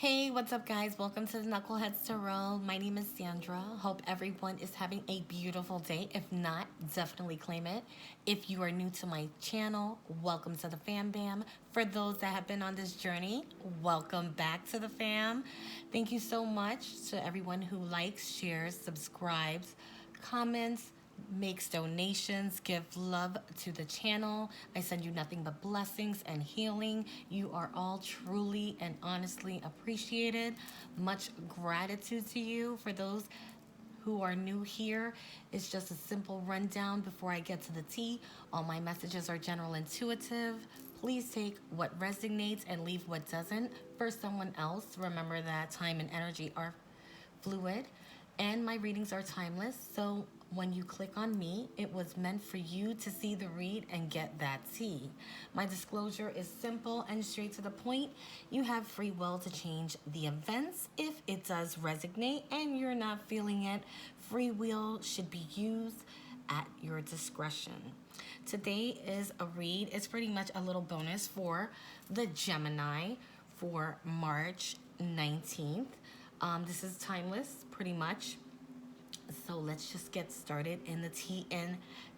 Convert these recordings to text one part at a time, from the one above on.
Hey, what's up guys? Welcome to the Knuckleheadz's Tarot. My name is Sandra. Hope everyone is having a beautiful day. If not, definitely claim it. If you are new to my channel, welcome to the fam bam. For those that have been on this journey, welcome back to the fam. Thank you so much to everyone who likes, shares, subscribes, comments, makes donations, give love to the channel. I send you nothing but blessings and healing. You are all truly and honestly appreciated. Much gratitude to you. For those who are new here, it's just a simple rundown before I get to the tea. All my messages are general intuitive. Please take what resonates and leave what doesn't for someone else. Remember that time and energy are fluid and my readings are timeless. So when you click on me, it was meant for you to see the read and get that tea. My disclosure is simple and straight to the point. You have free will to change the events if it does resonate and you're not feeling it. Free will should be used at your discretion. Today is a read. It's pretty much a little bonus for the Gemini for March 19th. This is timeless, pretty much. So let's just get started in the TN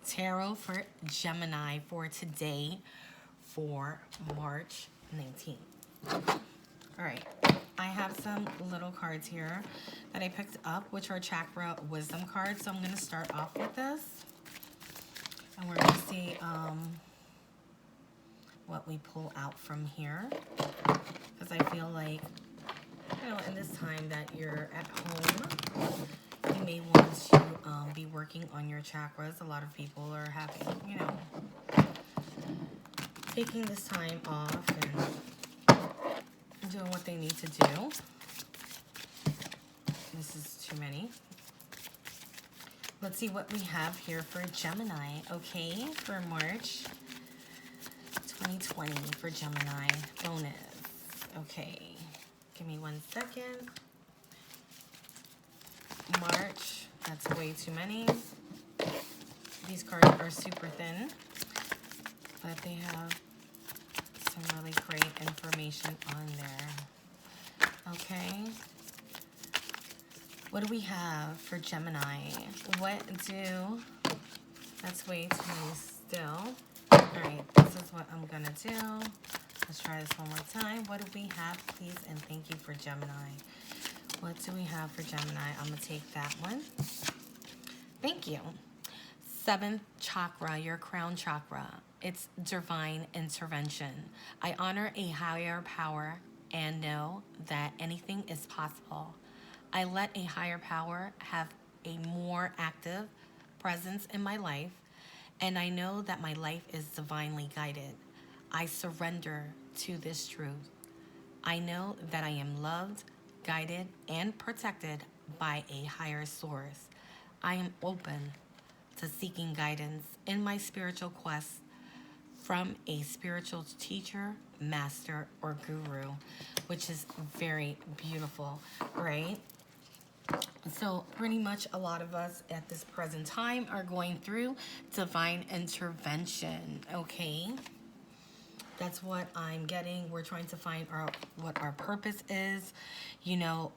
Tarot for Gemini for today for March 19th. All right, I have some little cards here that I picked up, which are chakra wisdom cards. So I'm going to start off with this. And we're going to see what we pull out from here. Because I feel like, you know, in this time that you're at home, you may want to be working on your chakras. A lot of people are having, you know, taking this time off and doing what they need to do. This is too many. Let's see what we have here for Gemini, okay, for March 2020 for Gemini bonus. Okay, give me 1 second. March, that's way too many. These cards are super thin, but they have some really great information on there. Okay. What do we have for Gemini? That's way too many still. Alright, this is what I'm gonna do. Let's try this one more time. What do we have, please? And thank you for Gemini. What do we have for Gemini? I'm going to take that one. Thank you. 7th chakra, your crown chakra. It's divine intervention. I honor a higher power and know that anything is possible. I let a higher power have a more active presence in my life, and I know that my life is divinely guided. I surrender to this truth. I know that I am loved, guided, and protected by a higher source. I am open to seeking guidance in my spiritual quest from a spiritual teacher, master, or guru, which is very beautiful, right? So pretty much a lot of us at this present time are going through divine intervention, okay? That's what I'm getting. We're trying to find what our purpose is. You know,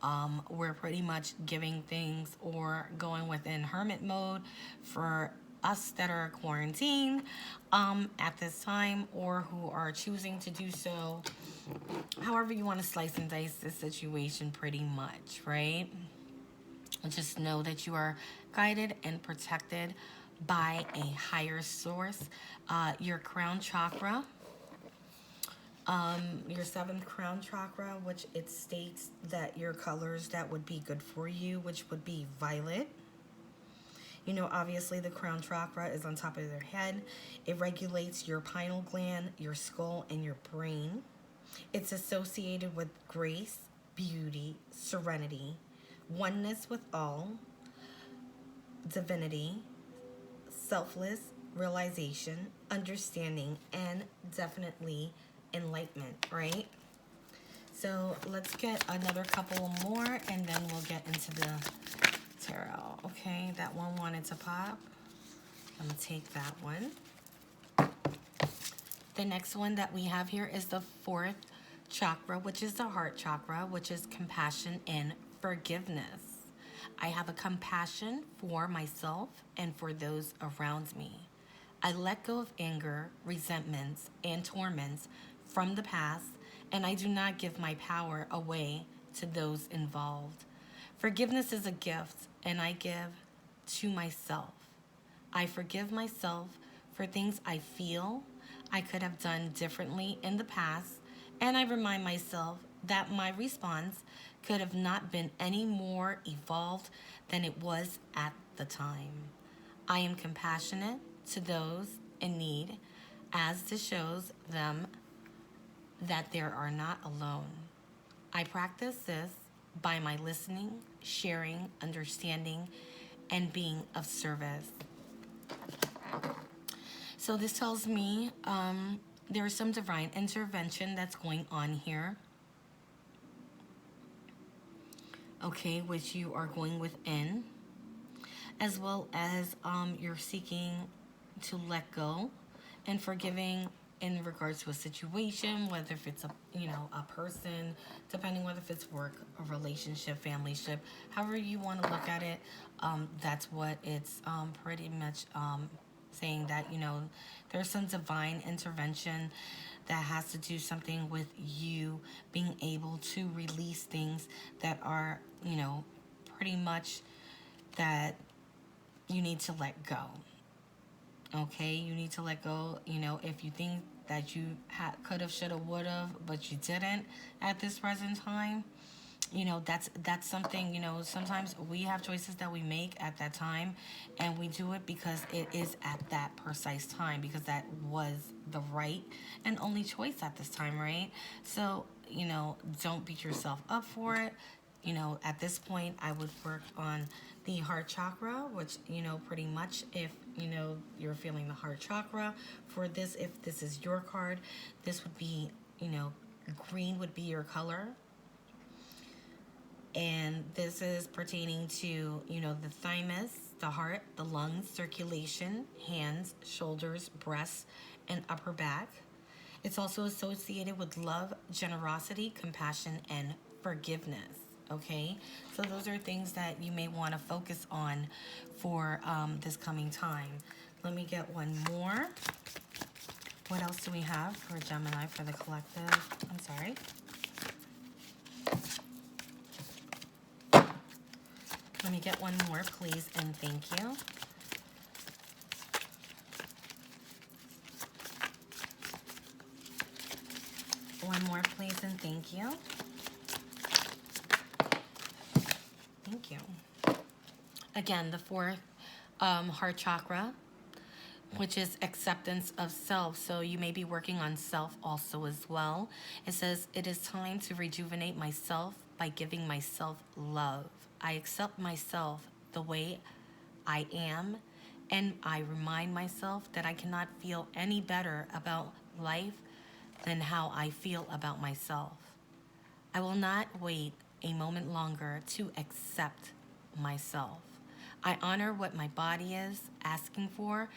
we're pretty much giving things or going within hermit mode for us that are quarantined at this time, or who are choosing to do so. However you want to slice and dice this situation, pretty much, right? Just know that you are guided and protected by a higher source. Your crown chakra, your 7th crown chakra, which it states that your colors that would be good for you, which would be violet. You know, obviously the crown chakra is on top of your head. It regulates your pineal gland, your skull, and your brain. It's associated with grace, beauty, serenity, oneness with all, divinity, selfless realization, understanding, and definitely enlightenment, right? So let's get another couple more and then we'll get into the tarot. Okay, that one wanted to pop. I'm gonna take that one. The next one that we have here is the 4th chakra, which is the heart chakra, which is compassion and forgiveness. I have a compassion for myself and for those around me. I let go of anger, resentments, and torments from the past, and I do not give my power away to those involved. Forgiveness is a gift, and I give to myself. I forgive myself for things I feel I could have done differently in the past, and I remind myself that my response could have not been any more evolved than it was at the time. I am compassionate to those in need, as this shows them that they are not alone. I practice this by my listening, sharing, understanding, and being of service. So this tells me there is some divine intervention that's going on here. Okay, which you are going within, as well as you're seeking to let go and forgiving in regards to a situation, whether if it's a person, depending whether if it's work, a relationship, family ship, however you want to look at it. That's what it's pretty much saying, that there's some divine intervention that has to do something with you being able to release things that are pretty much that you need to let go. Okay, you need to let go. If you think that you could have, should have, would have, but you didn't at this present time, that's something. Sometimes we have choices that we make at that time, and we do it because it is at that precise time, because that was the right and only choice at this time, right? So don't beat yourself up for it. At this point, I would work on the heart chakra, which, pretty much if, you're feeling the heart chakra for this, if this is your card, this would be, green would be your color. And this is pertaining to, the thymus, the heart, the lungs, circulation, hands, shoulders, breasts, and upper back. It's also associated with love, generosity, compassion, and forgiveness. Okay, so those are things that you may want to focus on for this coming time. Let me get one more. What else do we have for Gemini for the collective? I'm sorry. Let me get one more, please, and thank you. One more, please, and thank you. Thank you. Again, the fourth heart chakra, which is acceptance of self. So you may be working on self also as well. It says, it is time to rejuvenate myself by giving myself love. I accept myself the way I am, and I remind myself that I cannot feel any better about life than how I feel about myself. I will not wait a moment longer to accept myself. I honor what my body is asking for,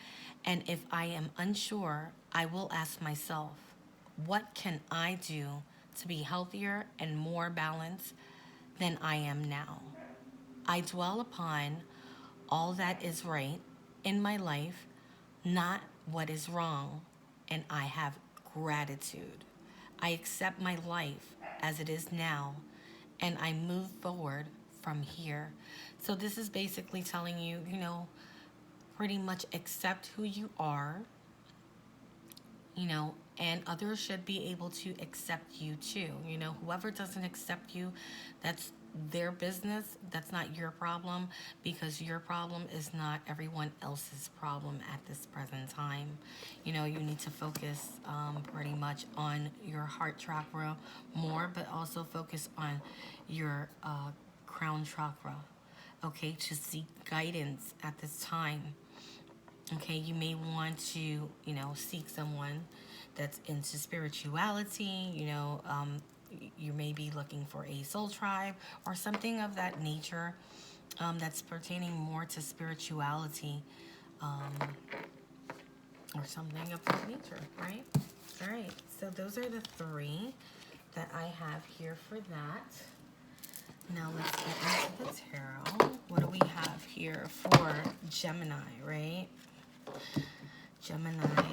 and if I am unsure, I will ask myself, what can I do to be healthier and more balanced than I am now? I dwell upon all that is right in my life, not what is wrong, and I have gratitude. I accept my life as it is now, and I move forward from here. So this is basically telling you, pretty much accept who you are, and others should be able to accept you too. Whoever doesn't accept you, that's their business. That's not your problem, because your problem is not everyone else's problem at this present time. You need to focus pretty much on your heart chakra more, but also focus on your crown chakra, okay, to seek guidance at this time. Okay, you may want to, seek someone that's into spirituality. You may be looking for a soul tribe or something of that nature, that's pertaining more to spirituality, or something of that nature, right? All right, so those are the three that I have here for that. Now let's get into the tarot. What do we have here for Gemini, right? Gemini. What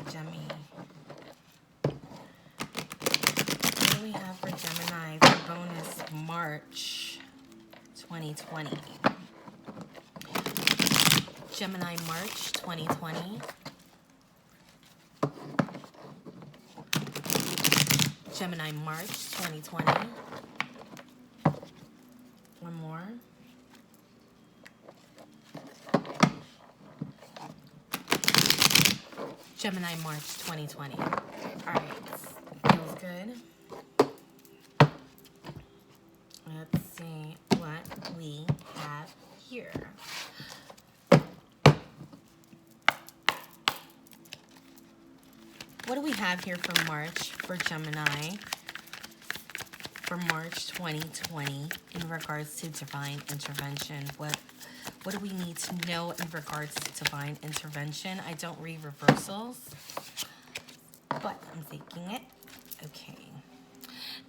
do we have for Gemini for bonus March 2020? Gemini March 2020. Gemini March 2020. One more. Gemini March 2020. All right, feels good. Let's see what we have here. What do we have here for March for Gemini for March 2020 in regards to divine intervention? What do we need to know in regards to divine intervention? I don't read reversals, but I'm taking it. Okay.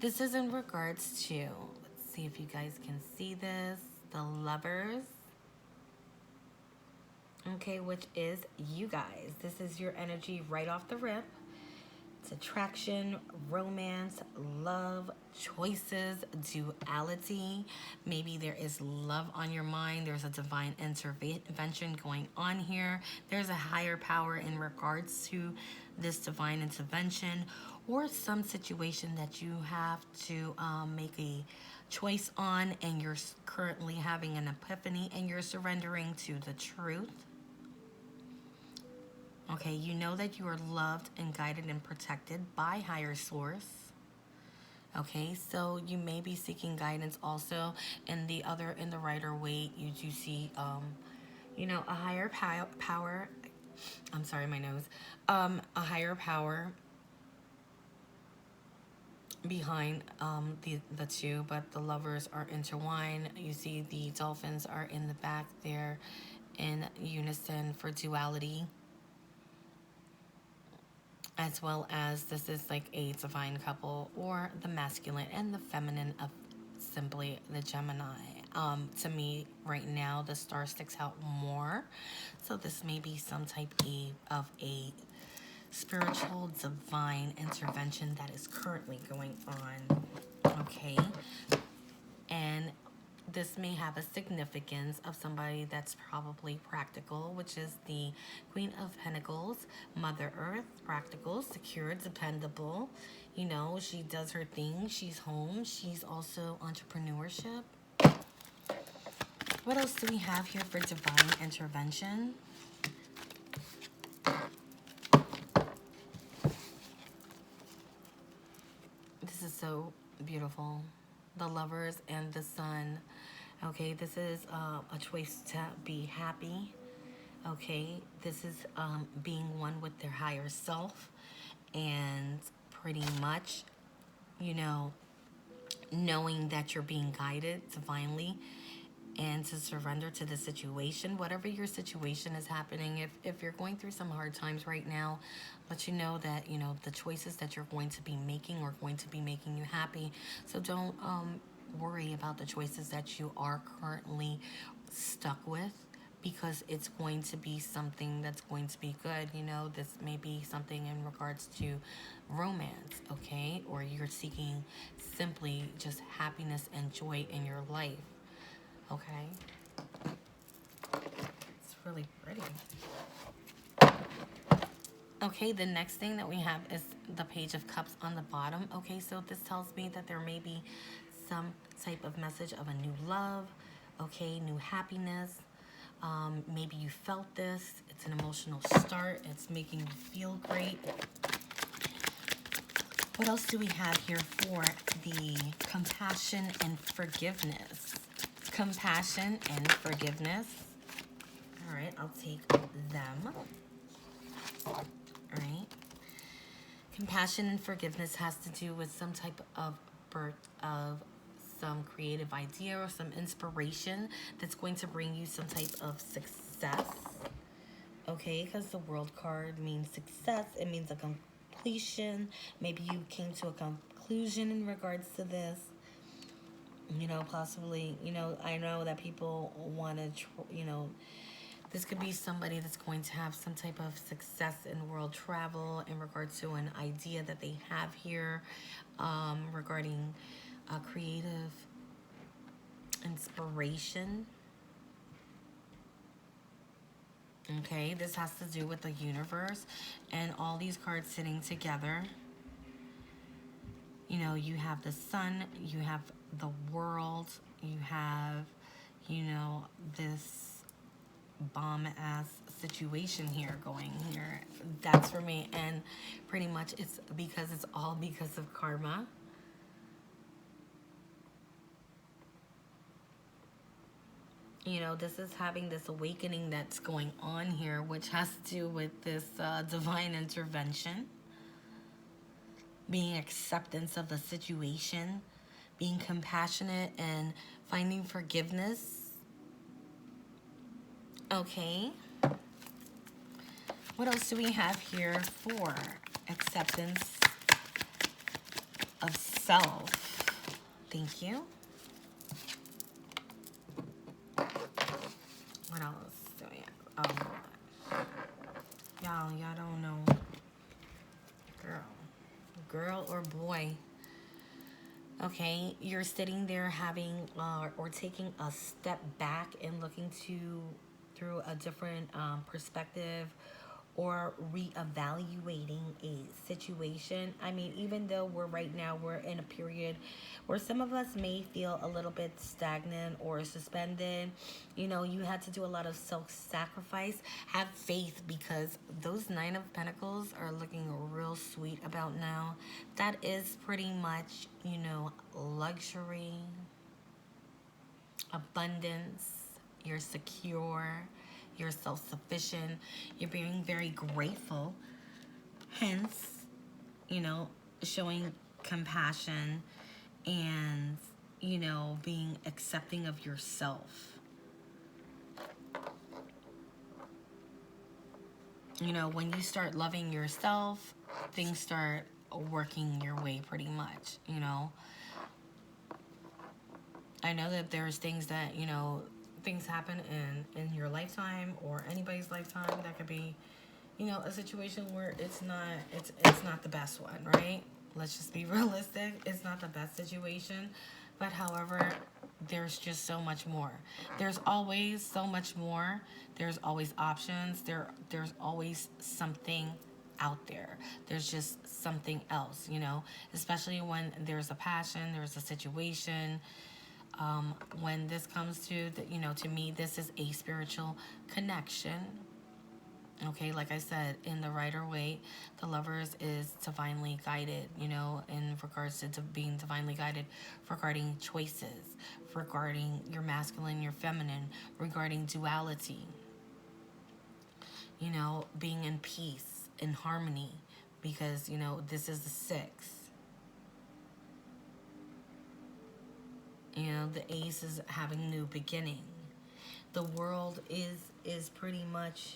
This is in regards to, let's see if you guys can see this, the Lovers. Okay, which is you guys. This is your energy right off the rip. It's attraction, romance, love, choices, duality. Maybe there is love on your mind. There's a divine intervention going on here. There's a higher power in regards to this divine intervention, or some situation that you have to make a choice on, and you're currently having an epiphany and you're surrendering to the truth. Okay, you know that you are loved and guided and protected by higher source. Okay, so you may be seeking guidance also in the Rider Waite. You do see, you know, a higher power. I'm sorry, my nose. A higher power behind the two, but the Lovers are intertwined. You see the dolphins are in the back there in unison for duality. As well as this is like a divine couple, or the masculine and the feminine of simply the Gemini. To me right now, the star sticks out more. So this may be some type of a spiritual divine intervention that is currently going on. Okay. And this may have a significance of somebody that's probably practical, which is the Queen of Pentacles, Mother Earth, practical, secure, dependable. You know, she does her thing. She's home. She's also entrepreneurship. What else do we have here for divine intervention? This is so beautiful. The Lovers and the Sun. Okay, this is a choice to be happy. Okay, this is being one with their higher self, and pretty much, you know, knowing that you're being guided divinely, and to surrender to the situation, whatever your situation is happening. If you're going through some hard times right now, let you know that, you know, the choices that you're going to be making are going to be making you happy. So don't worry about the choices that you are currently stuck with, because it's going to be something that's going to be good. You know, this may be something in regards to romance, okay? Or you're seeking simply just happiness and joy in your life. Okay, it's really pretty. Okay, the next thing that we have is the Page of Cups on the bottom. Okay, so this tells me that there may be some type of message of a new love, okay, new happiness. Maybe you felt this. It's an emotional start. It's making you feel great. What else do we have here for the compassion and forgiveness? Compassion and forgiveness. All right, I'll take them. All right. Compassion and forgiveness has to do with some type of birth of some creative idea or some inspiration that's going to bring you some type of success. Okay, because the World card means success. It means a completion. Maybe you came to a conclusion in regards to this. You know, possibly, you know, I know that people want to, you know, this could be somebody that's going to have some type of success in world travel in regards to an idea that they have here regarding creative inspiration. Okay, this has to do with the universe and all these cards sitting together. You know, you have the sun, you have the world, you have, you know, this bomb-ass situation here going here. That's for me. And pretty much it's because it's all because of karma. You know, this is having this awakening that's going on here, which has to do with this divine intervention, being acceptance of the situation, being compassionate and finding forgiveness. Okay. What else do we have here for acceptance of self? Thank you. What else do we have? Oh, y'all don't know. Girl or boy. Okay, you're sitting there having or taking a step back and looking through a different perspective, or reevaluating a situation. I mean, even though we're in a period where some of us may feel a little bit stagnant or suspended, you know, you had to do a lot of self-sacrifice. Have faith, because those Nine of Pentacles are looking real sweet about now. That is pretty much, you know, luxury, abundance. You're secure, you're self-sufficient, you're being very grateful, hence, you know, showing compassion and, you know, being accepting of yourself. You know, when you start loving yourself, things start working your way pretty much, you know. I know that there's things that, you know, things happen in your lifetime or anybody's lifetime that could be, you know, a situation where it's not the best one, right? Let's just be realistic. It's not the best situation, but however, there's just so much more. There's always so much more. There's always options. There's always something out there. There's just something else, you know, especially when there's a passion, there's a situation. When this comes to, you know, to me, this is a spiritual connection. Okay, like I said, in the Rider-Waite, the Lovers is divinely guided, you know, in regards to being divinely guided regarding choices, regarding your masculine, your feminine, regarding duality, you know, being in peace, in harmony, because, you know, this is the 6. You know, the Ace is having new beginning. The World is pretty much,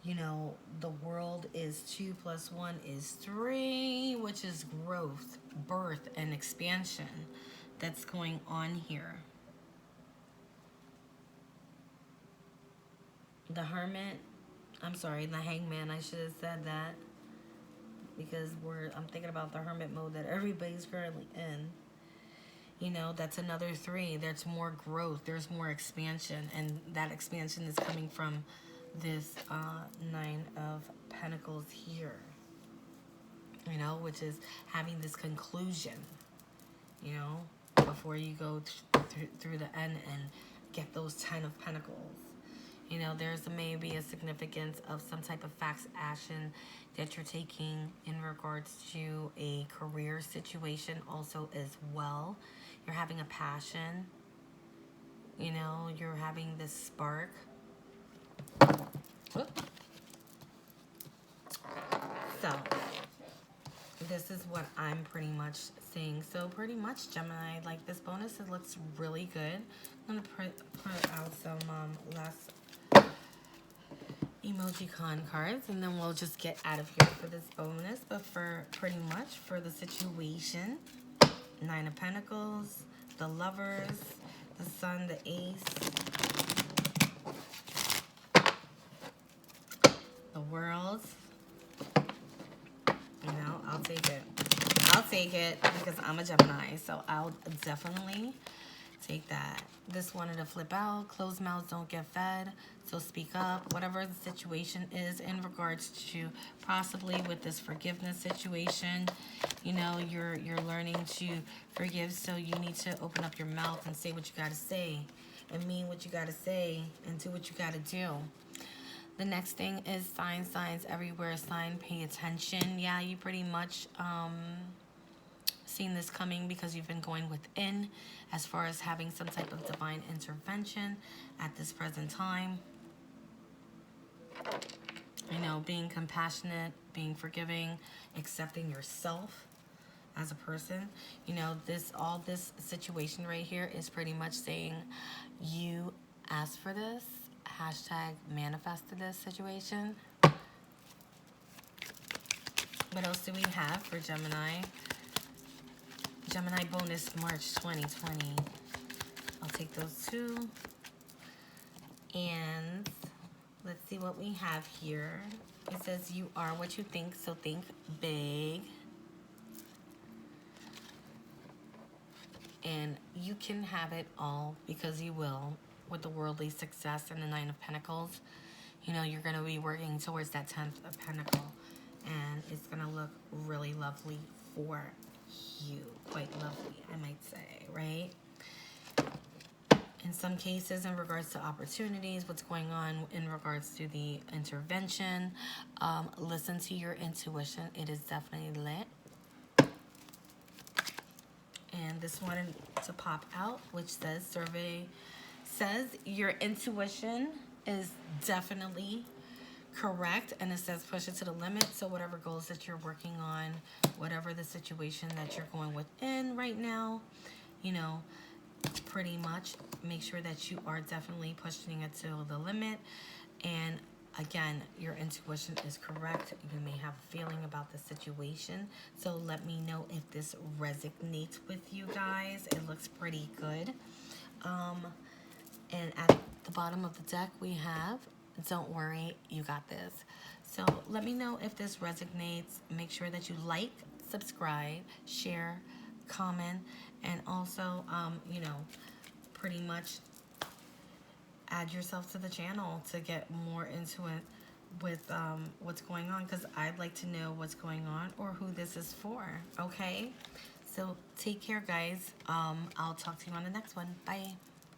you know, the world is 2 + 1 is 3, which is growth, birth, and expansion that's going on here. The Hermit, I'm sorry, the Hangman, I should have said that, because I'm thinking about the Hermit mode that everybody's currently in. You know, that's another 3. There's more growth. There's more expansion. And that expansion is coming from this 9 of Pentacles here. You know, which is having this conclusion, you know, before you go through the end and get those 10 of Pentacles. You know, there's maybe a significance of some type of fast action that you're taking in regards to a career situation also as well. You're having a passion. You know, you're having this spark. So, this is what I'm pretty much seeing. So, pretty much, Gemini, like this bonus, it looks really good. I'm going to put out some last, emoji con cards, and then we'll just get out of here for this bonus. But for pretty much for the situation, Nine of Pentacles, the Lovers, the Sun, the Ace, the World. You know, I'll take it. I'll take it because I'm a Gemini, so I'll definitely take that. This wanted to flip out. Closed mouths don't get fed, so speak up. Whatever the situation is in regards to possibly with this forgiveness situation, you know, you're learning to forgive, so you need to open up your mouth and say what you got to say and mean what you got to say and do what you got to do. The next thing is signs everywhere. Sign, pay attention. Yeah, you pretty much seen this coming because you've been going within as far as having some type of divine intervention at this present time. You know, being compassionate, being forgiving, accepting yourself as a person. You know, all this situation right here is pretty much saying you asked for this. Hashtag manifested this situation. What else do we have for Gemini? Gemini bonus March 2020. I'll take those two. And let's see what we have here. It says you are what you think, so think big. And you can have it all because you will. With the worldly success and the Nine of Pentacles, you know, you're going to be working towards that 10th of Pentacle. And it's going to look really lovely for you. Quite lovely, I might say, right? In some cases, in regards to opportunities, what's going on in regards to the intervention, listen to your intuition. It is definitely lit. And this wanted to pop out, which says survey says your intuition is definitely correct, and it says push it to the limit. So whatever goals that you're working on, whatever the situation that you're going within right now, you know, pretty much make sure that you are definitely pushing it to the limit. And again, your intuition is correct. You may have a feeling about the situation, so let me know if this resonates with you guys. It looks pretty good. And at the bottom of the deck we have, don't worry, you got this. So let me know if this resonates. Make sure that you like, subscribe, share, comment, and also, you know, pretty much add yourself to the channel to get more into it with what's going on, because I'd like to know what's going on or who this is for, okay? So take care, guys. I'll talk to you on the next one. Bye.